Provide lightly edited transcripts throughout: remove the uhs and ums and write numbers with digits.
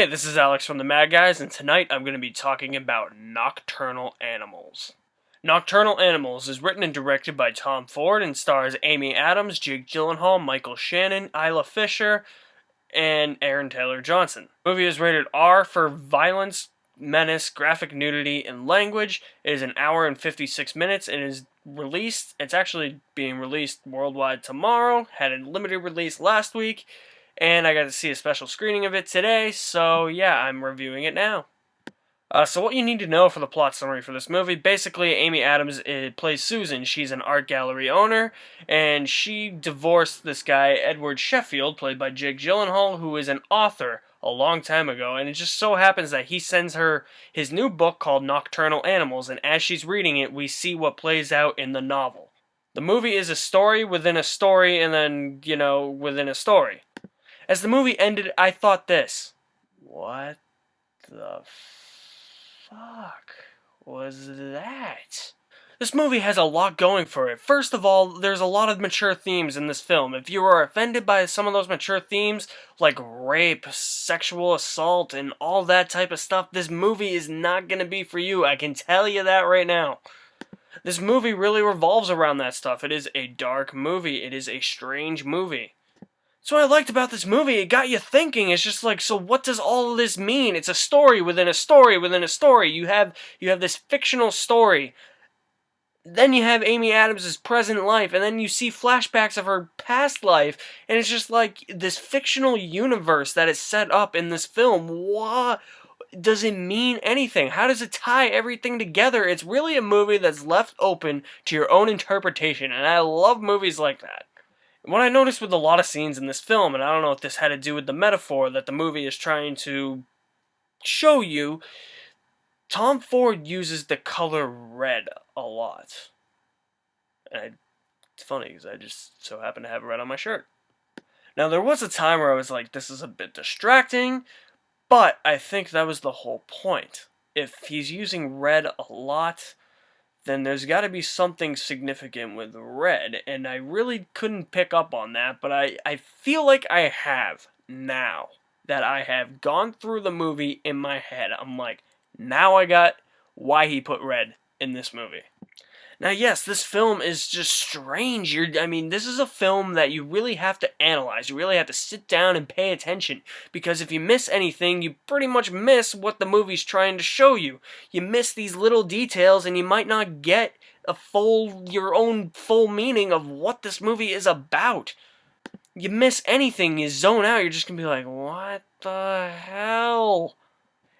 This is Alex from the Mad Guys, and tonight I'm going to be talking about Nocturnal Animals. Nocturnal Animals is written and directed by Tom Ford and stars Amy Adams, Jake Gyllenhaal, Michael Shannon, Isla Fisher, and Aaron Taylor Johnson. The movie is rated R for violence, menace, graphic nudity, and language. It is an hour and 56 minutes and is released. It's actually being released worldwide tomorrow. Had a limited release last week. And I got to see a special screening of it today, so yeah, I'm reviewing it now. So what you need to know for the plot summary for this movie, basically Amy Adams plays Susan. She's an art gallery owner, and she divorced this guy, Edward Sheffield, played by Jake Gyllenhaal, who is an author a long time ago, and it just so happens that he sends her his new book called Nocturnal Animals, and as she's reading it, we see what plays out in the novel. The movie is a story within a story, and then, within a story. As the movie ended, I thought this. What the fuck was that? This movie has a lot going for it. First of all, there's a lot of mature themes in this film. If you are offended by some of those mature themes, like rape, sexual assault, and all that type of stuff, this movie is not going to be for you. I can tell you that right now. This movie really revolves around that stuff. It is a dark movie. It is a strange movie. So what I liked about this movie, it got you thinking. It's just like, so what does all of this mean? It's a story within a story within a story. You have this fictional story. Then you have Amy Adams' present life, and then you see flashbacks of her past life, and it's just like this fictional universe that is set up in this film. What does it mean anything? How does it tie everything together? It's really a movie that's left open to your own interpretation, and I love movies like that. What I noticed with a lot of scenes in this film, and I don't know if this had to do with the metaphor that the movie is trying to show you, Tom Ford uses the color red a lot. And it's funny because I just so happen to have red on my shirt. Now, there was a time where I was like, this is a bit distracting, but I think that was the whole point. If he's using red a lot, then there's got to be something significant with red, and I really couldn't pick up on that, but I feel like I have now, that I have gone through the movie in my head. I'm like, now I got why he put red in this movie. Now, yes, this film is just strange. This is a film that you really have to analyze. You really have to sit down and pay attention, because if you miss anything, you pretty much miss what the movie's trying to show you. You miss these little details, and you might not get your own full meaning of what this movie is about. You miss anything, you zone out, you're just gonna be like, what the hell?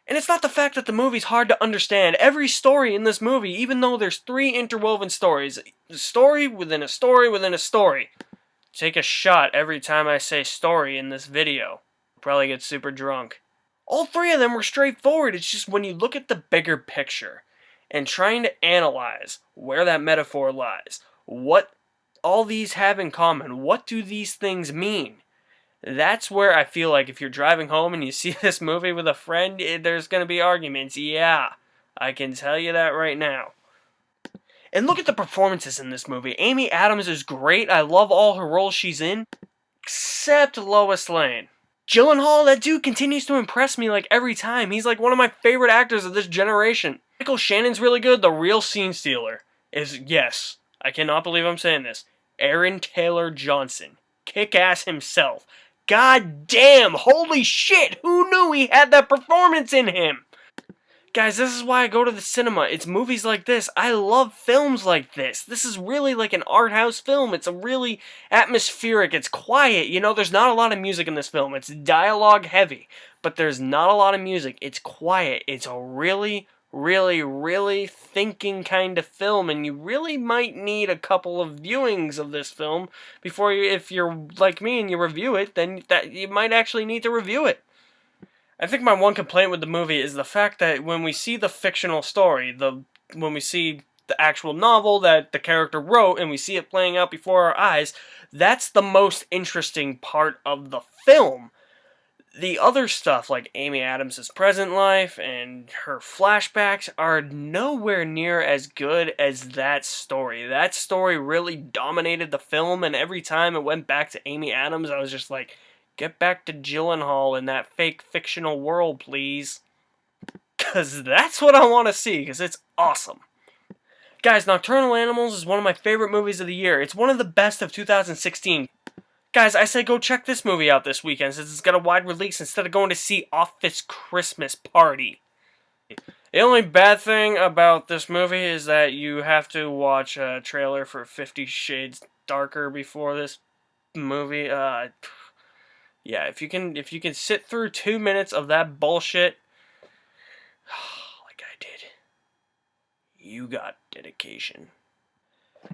And it's not the fact that the movie's hard to understand. Every story in this movie, even though there's 3 interwoven stories, a story within a story within a story. Take a shot every time I say story in this video. I'll probably get super drunk. All 3 of them were straightforward. It's just when you look at the bigger picture and trying to analyze where that metaphor lies, what all these have in common, what do these things mean? That's where I feel like if you're driving home and you see this movie with a friend, there's going to be arguments. Yeah, I can tell you that right now. And look at the performances in this movie. Amy Adams is great. I love all her roles she's in, except Lois Lane. Gyllenhaal, that dude continues to impress me like every time. He's like one of my favorite actors of this generation. Michael Shannon's really good. The real scene stealer is, yes, I cannot believe I'm saying this, Aaron Taylor Johnson. Kick-ass himself. God damn, holy shit, who knew he had that performance in him? Guys, this is why I go to the cinema. It's movies like this. I love films like this. This is really like an art house film. It's a really atmospheric. It's quiet. There's not a lot of music in this film. It's dialogue heavy, but there's not a lot of music. It's quiet. It's a really, really, really thinking kind of film, and you really might need a couple of viewings of this film before if you're like me and you review it, then you might actually need to review it. I think my one complaint with the movie is the fact that when we see the fictional story, when we see the actual novel that the character wrote and we see it playing out before our eyes, that's the most interesting part of the film. The other stuff, like Amy Adams' present life and her flashbacks, are nowhere near as good as that story. That story really dominated the film, and every time it went back to Amy Adams, I was just like, Get back to Gyllenhaal in that fake fictional world, please. Because that's what I want to see, because it's awesome. Guys, Nocturnal Animals is one of my favorite movies of the year. It's one of the best of 2016. Guys, I say go check this movie out this weekend since it's got a wide release instead of going to see Office Christmas Party. The only bad thing about this movie is that you have to watch a trailer for 50 Shades Darker before this movie. Yeah, if you can sit through 2 minutes of that bullshit, like I did, you got dedication.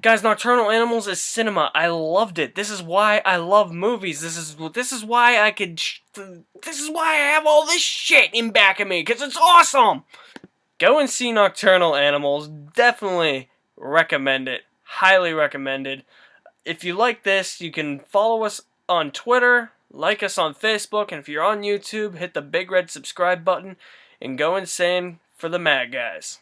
Guys, Nocturnal Animals is cinema. I loved it. This is why I love movies. This is why I could. This is why I have all this shit in back of me, because it's awesome. Go and see Nocturnal Animals. Definitely recommend it. Highly recommended. If you like this, you can follow us on Twitter, like us on Facebook, and if you're on YouTube, hit the big red subscribe button and go insane for the Mad Guys.